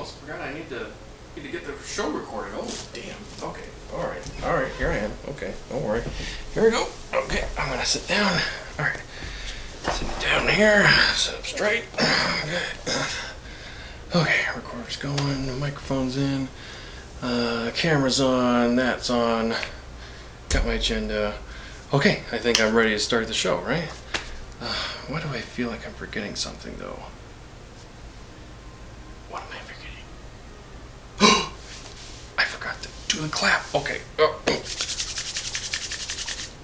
almost forgot I need to get the show recorded. Oh, damn. Okay. All right. Here I am. Okay. Don't worry. Here we go. Okay. I'm going to sit down. All right. Sit down here. Sit up straight. Okay. Recorder's going. The microphone's in. Camera's on. That's on. Got my agenda. Okay. I think I'm ready to start the show, right? Why do I feel like I'm forgetting something, though? What am I forgetting? I forgot to do the clap. Okay.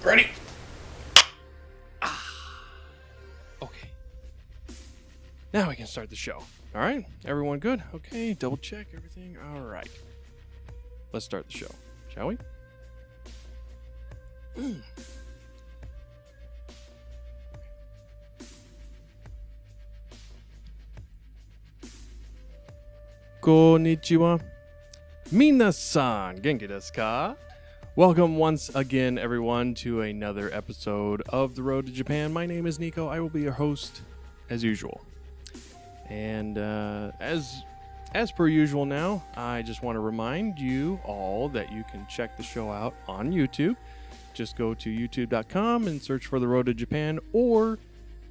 Ready? Okay. Now we can start the show. All right. Everyone good? Okay. Double check everything. All right. Let's start the show, shall we? Konnichiwa. Minasan, genki desu ka? Welcome once again, everyone, to another episode of The Road to Japan. My name is Nico. I will be your host, as usual. And as per usual now, I just want to remind you all that you can check the show out on YouTube. Just go to youtube.com and search for The Road to Japan, or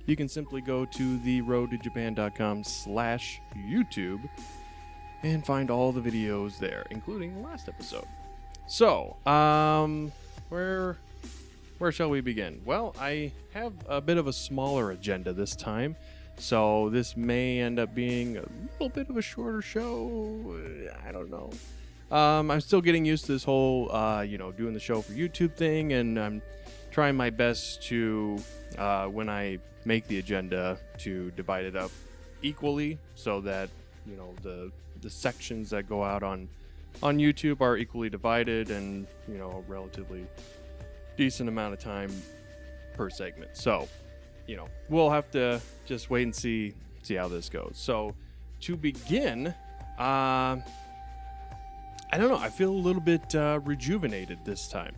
you can simply go to theroadtojapan.com/YouTube and find all the videos there, including the last episode. So, where shall we begin? Well, I have a bit of a smaller agenda this time, so this may end up being a little bit of a shorter show. I don't know. I'm still getting used to this whole, doing the show for YouTube thing, and I'm trying my best to, when I make the agenda, to divide it up equally so that, the sections that go out on YouTube are equally divided and, a relatively decent amount of time per segment. So, we'll have to just wait and see how this goes. So, to begin, I don't know. I feel a little bit rejuvenated this time.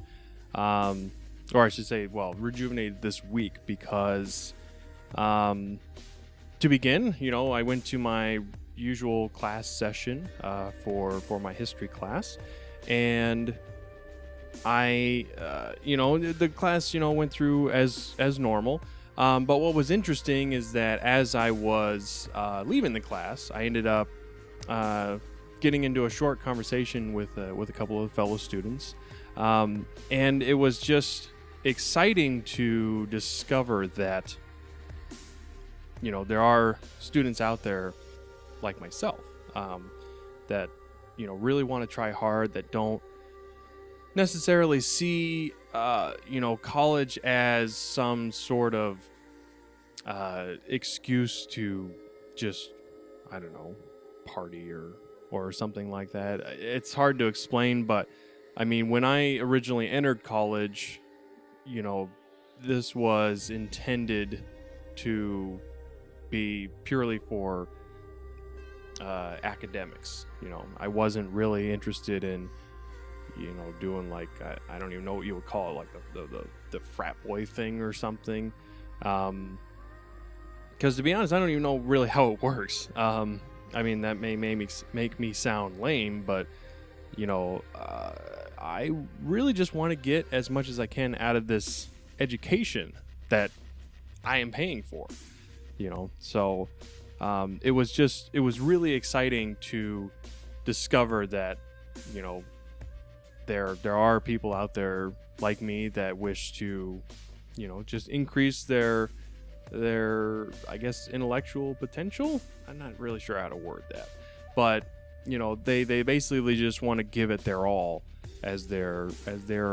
Or I should say, rejuvenated this week because, to begin, I went to my usual class session for my history class, and I the class went through as normal, but what was interesting is that as I was leaving the class, I ended up getting into a short conversation with a couple of fellow students, and it was just exciting to discover that there are students out there like myself, that really want to try hard, that don't necessarily see college as some sort of excuse to just, I don't know, party or something like that. It's hard to explain, but I mean, when I originally entered college, this was intended to be purely for academics. I wasn't really interested in doing like I don't even know what you would call it, like the frat boy thing or something, because to be honest, I don't even know really how it works. I mean, that may make me sound lame, but I really just want to get as much as I can out of this education that I am paying for, so it was really exciting to discover that, there are people out there like me that wish to, just increase their I guess intellectual potential. I'm not really sure how to word that, but they basically just want to give it their all as they're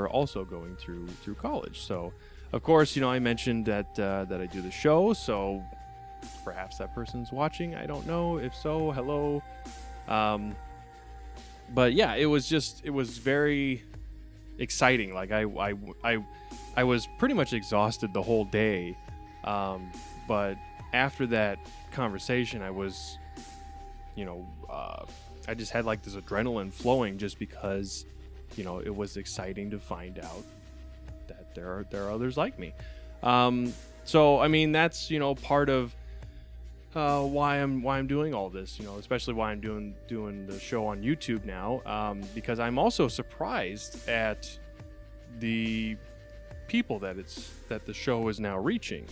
also going through college. So of course, I mentioned that I do the show, so perhaps that person's watching. I don't know. If so, hello. But yeah, it was very exciting. Like I was pretty much exhausted the whole day. But after that conversation, I was, I just had like this adrenaline flowing just because, it was exciting to find out that there are others like me. So, I mean, that's, part of why I'm doing all this, especially why I'm doing the show on YouTube now, because I'm also surprised at the people that the show is now reaching.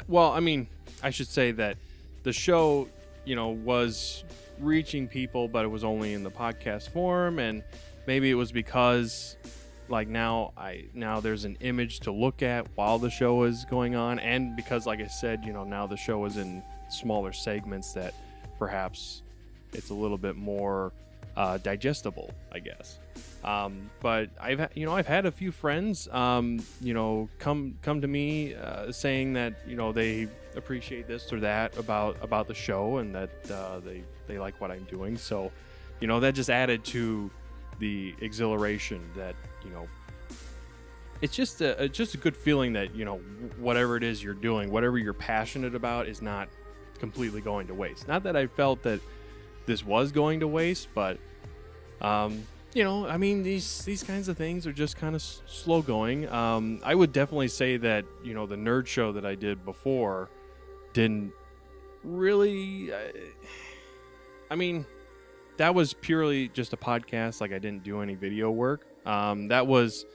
Well, I mean, I should say that the show, was reaching people, but it was only in the podcast form, and maybe it was because like now there's an image to look at while the show is going on, and because, like I said, now the show is in smaller segments that perhaps it's a little bit more digestible, I guess. But I've had a few friends come to me saying that they appreciate this or that about the show, and that they like what I'm doing. So that just added to the exhilaration that it's just a good feeling that whatever it is you're doing, whatever you're passionate about, is not completely going to waste. Not that I felt that this was going to waste, but I mean, these kinds of things are just kind of slow going. I would definitely say that the nerd show that I did before didn't really I mean, that was purely just a podcast. Like, I didn't do any video work. That was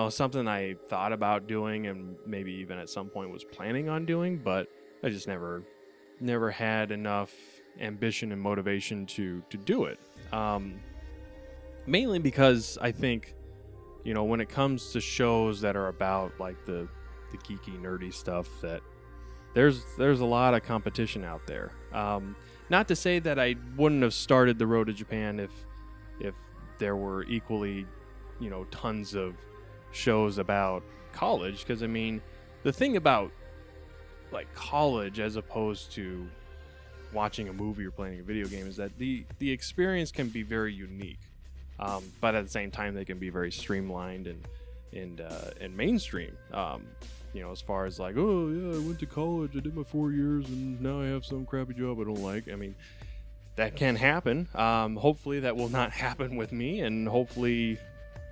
something I thought about doing, and maybe even at some point was planning on doing, but I just never had enough ambition and motivation to do it. Mainly because I think, when it comes to shows that are about like the geeky, nerdy stuff, that there's a lot of competition out there. Not to say that I wouldn't have started the Road to Japan if there were equally, tons of shows about college, because I mean, the thing about like college as opposed to watching a movie or playing a video game is that the experience can be very unique, but at the same time they can be very streamlined and mainstream. As far as like, oh yeah, I went to college, I did my 4 years, and now I have some crappy job I don't like. I mean, that can happen. Hopefully that will not happen with me, and hopefully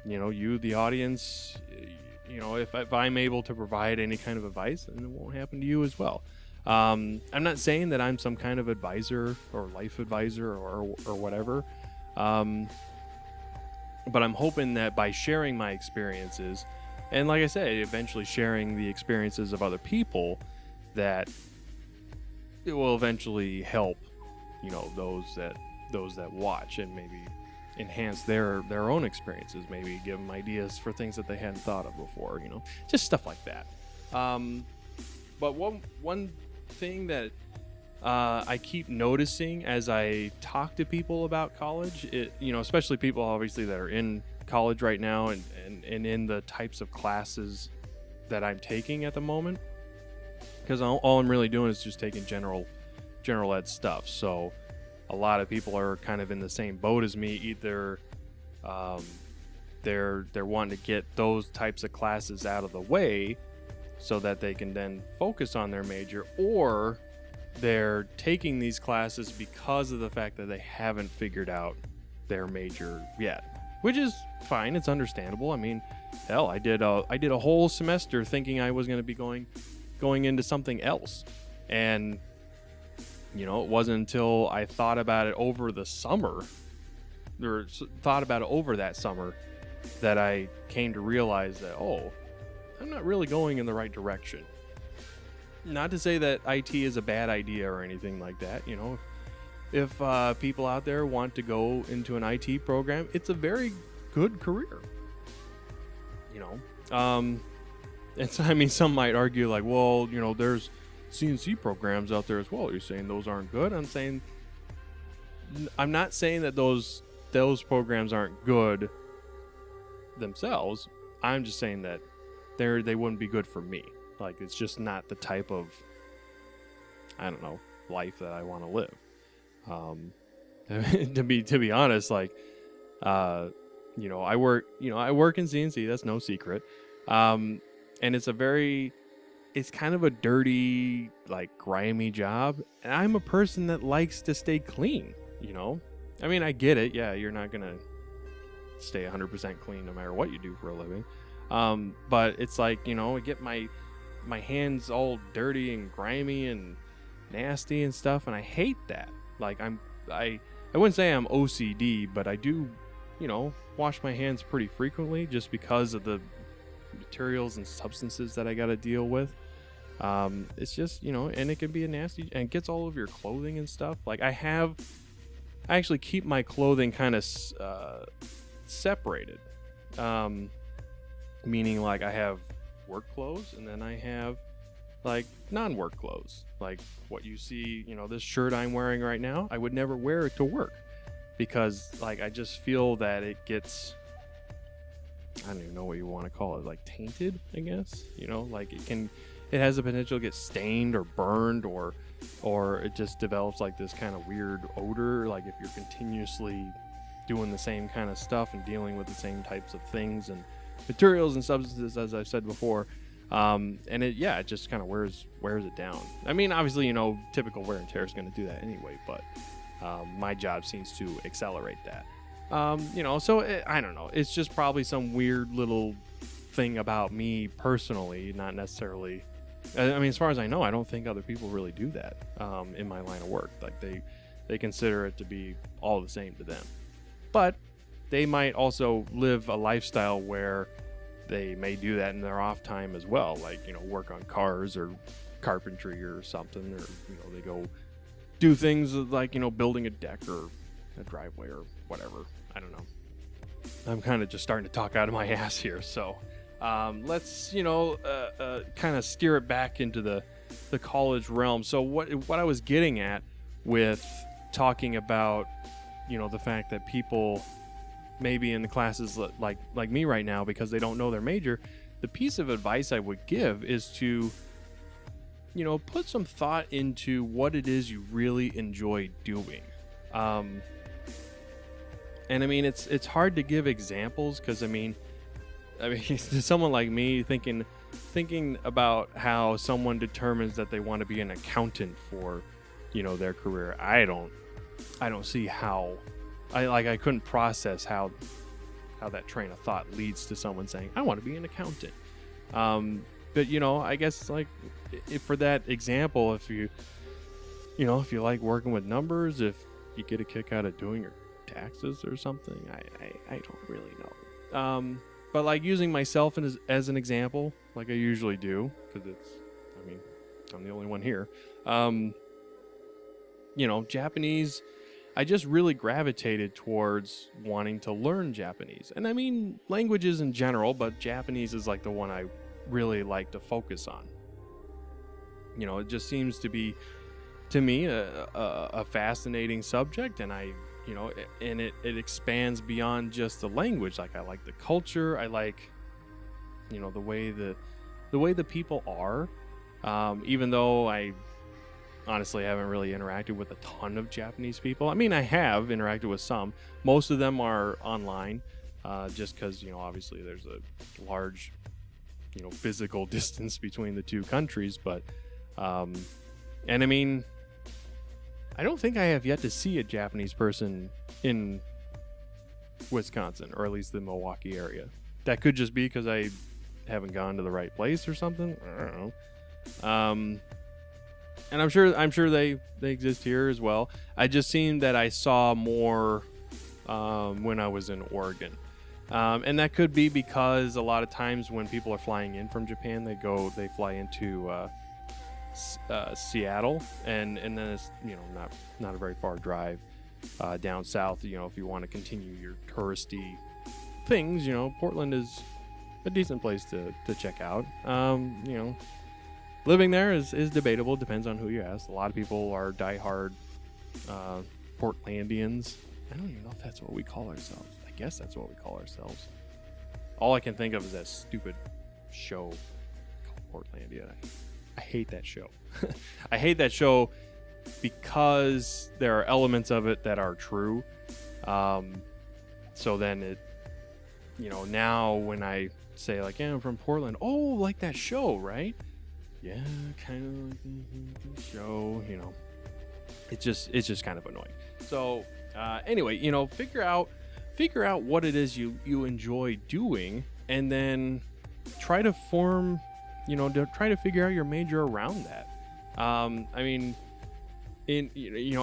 you, the audience, if I'm able to provide any kind of advice, then it won't happen to you as well. I'm not saying that I'm some kind of advisor or life advisor or whatever, but I'm hoping that by sharing my experiences, and like I said, eventually sharing the experiences of other people, that it will eventually help those that watch, and maybe enhance their own experiences, maybe give them ideas for things that they hadn't thought of before, just stuff like that. But one thing that I keep noticing as I talk to people about college, especially people obviously that are in college right now and in the types of classes that I'm taking at the moment, because all I'm really doing is just taking general ed stuff. So a lot of people are kind of in the same boat as me. Either they're wanting to get those types of classes out of the way so that they can then focus on their major, or they're taking these classes because of the fact that they haven't figured out their major yet, which is fine. It's understandable. I mean, hell, I did a whole semester thinking I was going to be going into something else, and it wasn't until I thought about it over the summer, or thought about it over that summer, that I came to realize that, I'm not really going in the right direction. Not to say that IT is a bad idea or anything like that. If people out there want to go into an IT program, it's a very good career. Some might argue like, well, there's CNC programs out there as well. You're saying those aren't good? I'm not saying that those programs aren't good themselves. I'm just saying that they wouldn't be good for me. Like, it's just not the type of, I don't know, life that I want to live. To be honest, like, I work in CNC. That's no secret. And it's kind of a dirty, like, grimy job. And I'm a person that likes to stay clean, I mean, I get it. Yeah, you're not going to stay 100% clean no matter what you do for a living. But it's like, I get my my hands all dirty and grimy and nasty and stuff, and I hate that. Like I wouldn't say I'm OCD, but I do, wash my hands pretty frequently just because of the materials and substances that I got to deal with. It's just, and it can be a nasty, and it gets all over your clothing and stuff. Like I actually keep my clothing kind of separated, meaning like I have work clothes and then I have like non-work clothes. Like what you see, this shirt I'm wearing right now, I would never wear it to work because like I just feel that it gets, I don't even know what you want to call it, like tainted, I guess. Like it has the potential to get stained or burned, or it just develops like this kind of weird odor, like if you're continuously doing the same kind of stuff and dealing with the same types of things and materials and substances, as I've said before. And it just kind of wears it down. I mean, obviously, typical wear and tear is going to do that anyway, but my job seems to accelerate that. So I don't know. It's just probably some weird little thing about me personally, not necessarily. I mean, as far as I know, I don't think other people really do that in my line of work. Like they consider it to be all the same to them. But they might also live a lifestyle where they may do that in their off time as well, like, work on cars or carpentry or something, or, they go do things like, building a deck or a driveway or whatever. I don't know. I'm kind of just starting to talk out of my ass here. So let's, kind of steer it back into the college realm. So what I was getting at with talking about, the fact that people maybe in the classes like me right now, because they don't know their major, the piece of advice I would give is to, put some thought into what it is you really enjoy doing. And I mean, it's hard to give examples because I mean, to someone like me thinking about how someone determines that they want to be an accountant for, their career. I don't see how. I couldn't process how that train of thought leads to someone saying, I want to be an accountant. But I guess like if for that example, if you like working with numbers, if you get a kick out of doing your taxes or something, I don't really know. But like using myself as an example, like I usually do, because I'm the only one here. Japanese, I just really gravitated towards wanting to learn Japanese. And I mean languages in general, but Japanese is like the one I really like to focus on. It just seems to be, to me, a fascinating subject, and it expands beyond just the language. Like I like the culture, I like, the way the people are, even though I honestly haven't really interacted with a ton of Japanese people. I mean, I have interacted with some. Most of them are online, just because, obviously there's a large, physical distance between the two countries. But, and I mean, I don't think I have yet to see a Japanese person in Wisconsin, or at least the Milwaukee area. That could just be because I haven't gone to the right place or something. I don't know. And I'm sure they exist here as well. I just seen that I saw more when I was in Oregon. And that could be because a lot of times when people are flying in from Japan, they fly into Seattle, and then it's not a very far drive down south. If you want to continue your touristy things, Portland is a decent place to check out. Living there is debatable. Depends on who you ask. A lot of people are diehard Portlandians. I don't even know if that's what we call ourselves. I guess that's what we call ourselves. All I can think of is that stupid show called Portlandia. I hate that show. I hate that show because there are elements of it that are true. So then it, now when I say like, yeah, I'm from Portland. Oh, like that show, right? Yeah, kind of like the show, It's just kind of annoying. So anyway, figure out what it is you enjoy doing, and then try to form to try to figure out your major around that. I mean,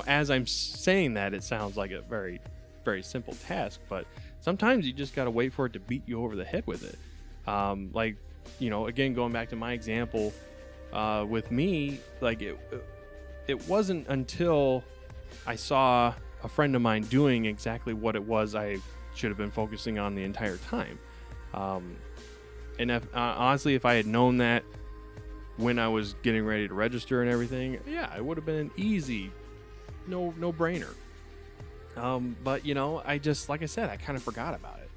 as I'm saying that, it sounds like a very, very simple task, but sometimes you just got to wait for it to beat you over the head with it. Again, going back to my example, with me, like it wasn't until I saw a friend of mine doing exactly what it was I should have been focusing on the entire time. Honestly, if I had known that when I was getting ready to register and everything, yeah, it would have been an easy, no brainer. But I just, like I said, I kind of forgot about it.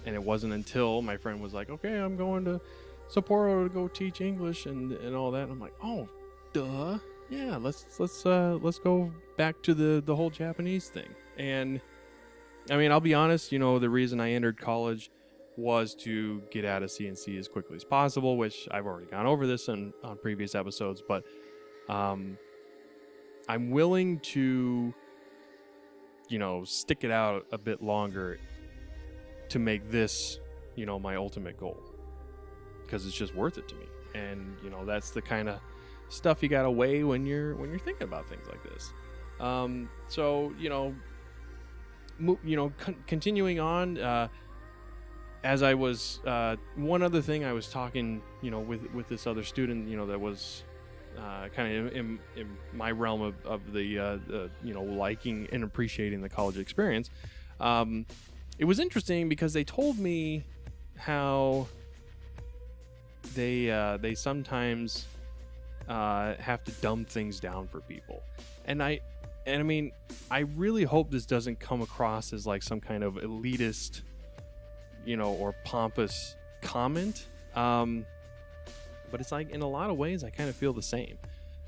And it wasn't until my friend was like, okay, I'm going to Sapporo to go teach English and all that. And I'm like, oh, duh. Yeah, let's go back to the whole Japanese thing. And I mean, I'll be honest, the reason I entered college was to get out of CNC as quickly as possible, which I've already gone over this on previous episodes, but I'm willing to stick it out a bit longer to make this my ultimate goal, because it's just worth it to me. And that's the kind of stuff you gotta weigh when you're thinking about things like this. Continuing on, as I was one other thing, I was talking with this other student that was kind of in my realm of the liking and appreciating the college experience. It was interesting because they told me how they sometimes have to dumb things down for people, and I mean, I really hope this doesn't come across as like some kind of elitist or pompous comment, but it's like, in a lot of ways, I kind of feel the same.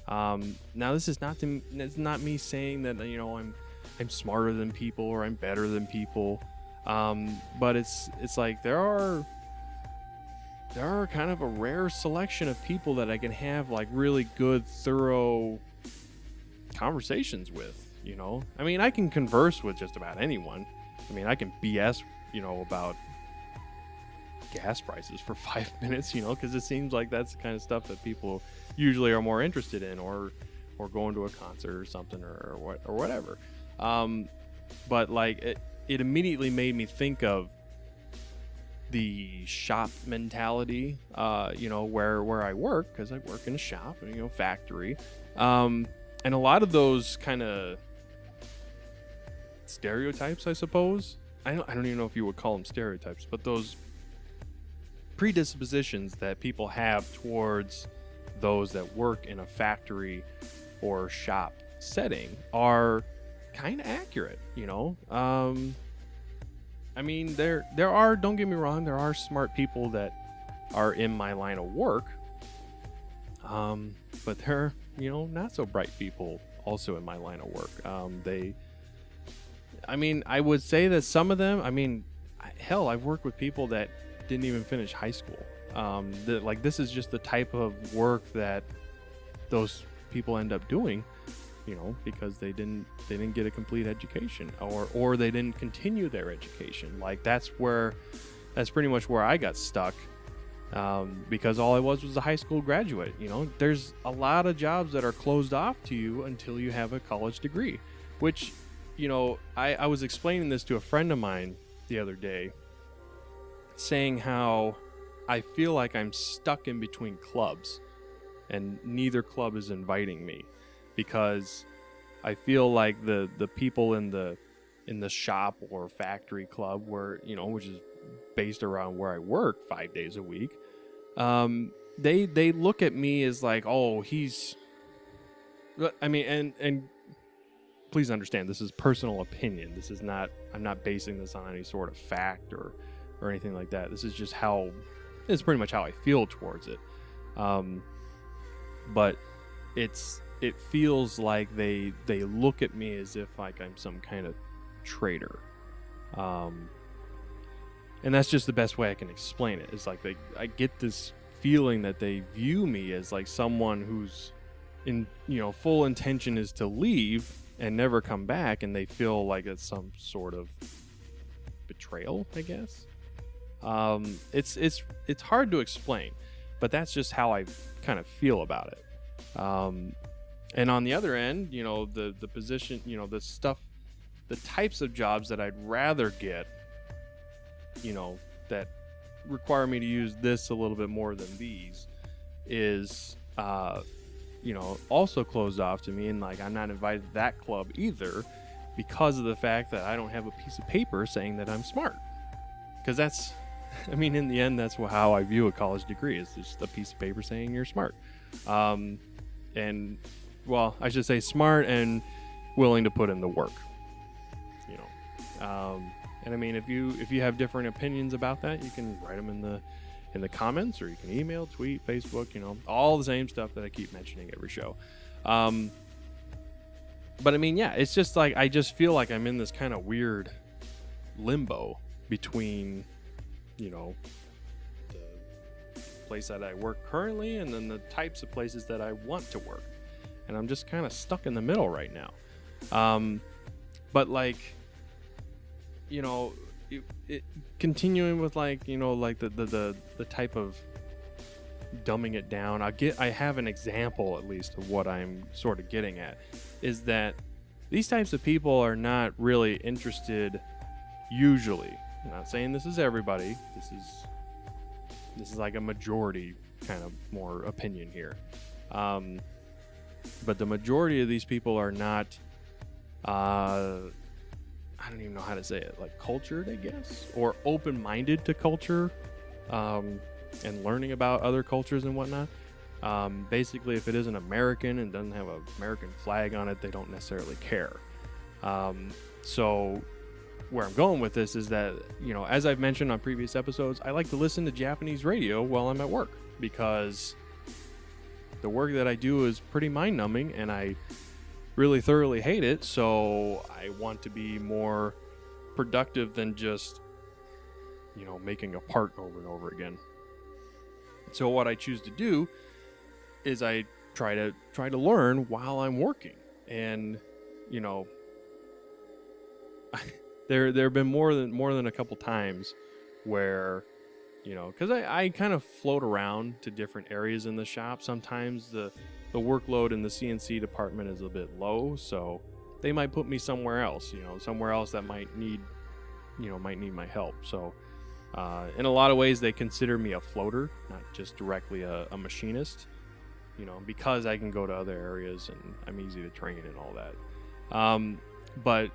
Now, this is it's not me saying that I'm smarter than people or I'm better than people, but it's like there are kind of a rare selection of people that I can have like really good, thorough conversations with. I mean, I can converse with just about anyone. I mean, I can BS about gas prices for 5 minutes, because it seems like that's the kind of stuff that people usually are more interested in, or going to a concert or something, or whatever. But like it immediately made me think of the shop mentality, where I work, because I work in a shop, factory, and a lot of those kind of stereotypes, I suppose. I don't even know if you would call them stereotypes, but those predispositions that people have towards those that work in a factory or shop setting are kind of accurate. I mean, there are, don't get me wrong, there are smart people that are in my line of work, but there are not so bright people also in my line of work. I would say that some of them, hell, I've worked with people that didn't even finish high school. This is just the type of work that those people end up doing, because they didn't get a complete education, or they didn't continue their education. Like that's pretty much where I got stuck, because all I was a high school graduate. There's a lot of jobs that are closed off to you until you have a college degree, which I was explaining this to a friend of mine the other day, saying how I feel like I'm stuck in between clubs and neither club is inviting me, because I feel like the people in the shop or factory club, where which is based around where I work 5 days a week, they look at me as like, oh, and please understand, this is personal opinion. This is not, I'm not basing this on any sort of fact or anything like that. This is just it's pretty much how I feel towards it. But it feels like they look at me as if like I'm some kind of traitor. And that's just the best way I can explain it. It's like I get this feeling that they view me as like someone who's in, full intention is to leave and never come back, and they feel like it's some sort of betrayal, I guess. It's hard to explain, but that's just how I kind of feel about it. And on the other end, the position, the stuff, the types of jobs that I'd rather get, that require me to use this a little bit more than these is, also closed off to me. And like, I'm not invited to that club either because of the fact that I don't have a piece of paper saying that I'm smart. Because that's, in the end, that's how I view a college degree, is just a piece of paper saying you're smart. And, well, I should say smart and willing to put in the work, and if you have different opinions about that, you can write them in the comments, or you can email, tweet, Facebook, all the same stuff that I keep mentioning every show. But it's just like, I just feel like I'm in this kind of weird limbo between, the place that I work currently and then the types of places that I want to work. And I'm just kind of stuck in the middle right now. But like, continuing with like, the type of dumbing it down, I have an example at least of what I'm sort of getting at, is that these types of people are not really interested usually. I'm not saying this is everybody. This is like a majority kind of more opinion here. But the majority of these people are not, I don't even know how to say it, like cultured, I guess, or open-minded to culture, and learning about other cultures and whatnot. Basically, if it isn't American and doesn't have an American flag on it, they don't necessarily care. So where I'm going with this is that, as I've mentioned on previous episodes, I like to listen to Japanese radio while I'm at work, because the work that I do is pretty mind-numbing and I really thoroughly hate it. So I want to be more productive than just, making a part over and over again. So what I choose to do is I try to learn while I'm working. And, there have been more than a couple times where, because I kind of float around to different areas in the shop. Sometimes the workload in the CNC department is a bit low, so they might put me somewhere else, somewhere else that might need my help. So in a lot of ways, they consider me a floater, not just directly a machinist, because I can go to other areas and I'm easy to train and all that. But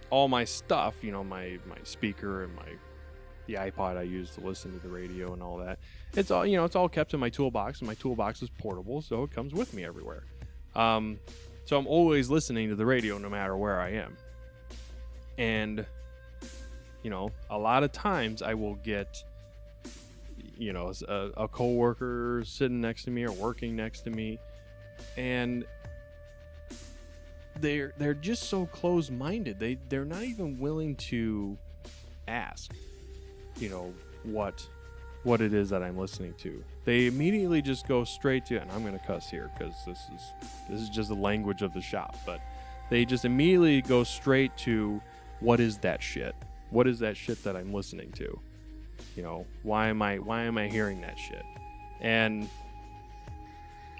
all my stuff, my speaker and the iPod I use to listen to the radio and all that, it's all kept in my toolbox, and my toolbox is portable, so it comes with me everywhere. So I'm always listening to the radio no matter where I am. And a lot of times I will get a coworker sitting next to me or working next to me, and they're just so close-minded. They're not even willing to ask what it is that I'm listening to. They immediately just go straight to, and I'm going to cuss here because this is just the language of the shop, but they just immediately go straight to, what is that shit? What is that shit that I'm listening to? Why am I hearing that shit? And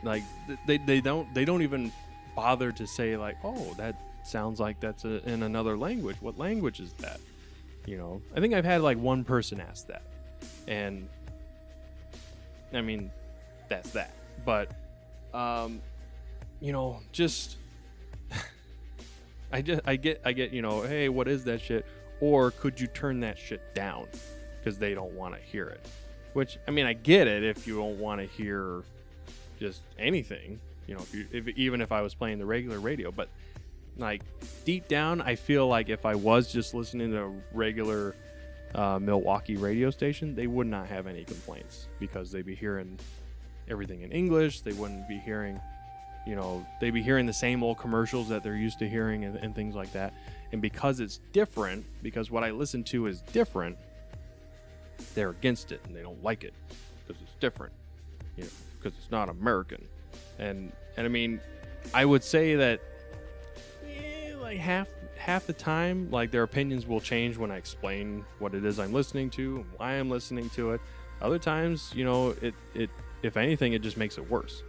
like they don't even bother to say like, oh, that sounds like that's in another language. What language is that? I think I've had like one person ask that, and that's that. But just I get hey, what is that shit? Or could you turn that shit down? Because they don't want to hear it. Which, I get it if you don't want to hear just anything, even if I was playing the regular radio. But like deep down, I feel like if I was just listening to a regular Milwaukee radio station, they would not have any complaints, because they'd be hearing everything in English. They wouldn't be hearing, they'd be hearing the same old commercials that they're used to hearing and things like that. And because it's different, because what I listen to is different, they're against it and they don't like it because it's different, because it's not American. And I would say that like half the time, like their opinions will change when I explain what it is I'm listening to and why I'm listening to it. Other times, you know, it if anything, it just makes it worse.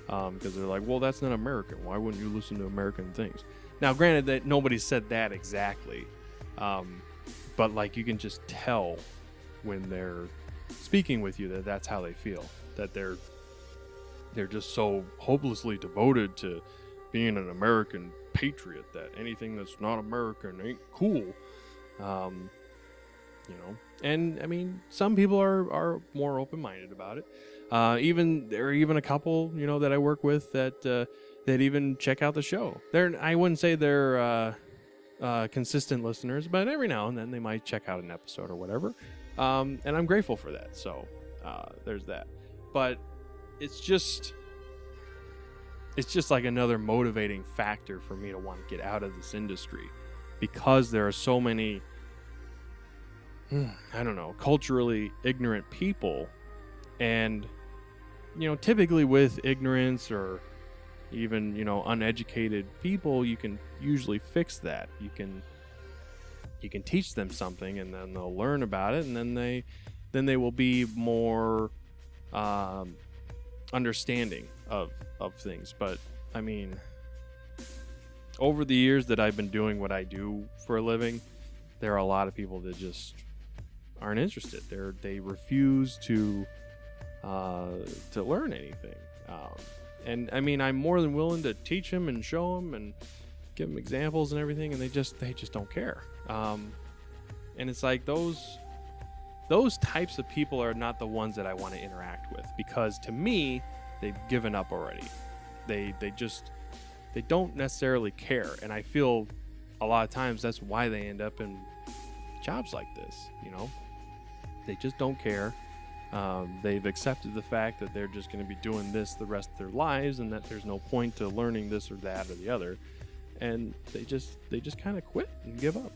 Because they're like, well, that's not American. Why wouldn't you listen to American things? Now, granted that nobody said that exactly, but like you can just tell when they're speaking with you that that's how they feel. That they're just so hopelessly devoted to being an American patriot that anything that's not American ain't cool. You know, and I mean, some people are more open-minded about it. There are even a couple, you know, that I work with that even check out the show. I wouldn't say they're consistent listeners, but every now and then they might check out an episode or whatever. And I'm grateful for that. So there's that. But it's just like another motivating factor for me to want to get out of this industry, because there are so many, I don't know, culturally ignorant people. And, you know, typically with ignorance or even, you know, uneducated people, you can usually fix that. You can teach them something, and then they'll learn about it, and then they will be more understanding of things. But I mean, over the years that I've been doing what I do for a living, there are a lot of people that just aren't interested. They refuse to learn anything. And I mean, I'm more than willing to teach them and show them and give them examples and everything, and they just don't care. And it's like those types of people are not the ones that I want to interact with, because to me, they've given up already. They don't necessarily care, and I feel a lot of times that's why they end up in jobs like this. You know, they just don't care. They've accepted the fact that they're just going to be doing this the rest of their lives, and that there's no point to learning this or that or the other, and they just kind of quit and give up.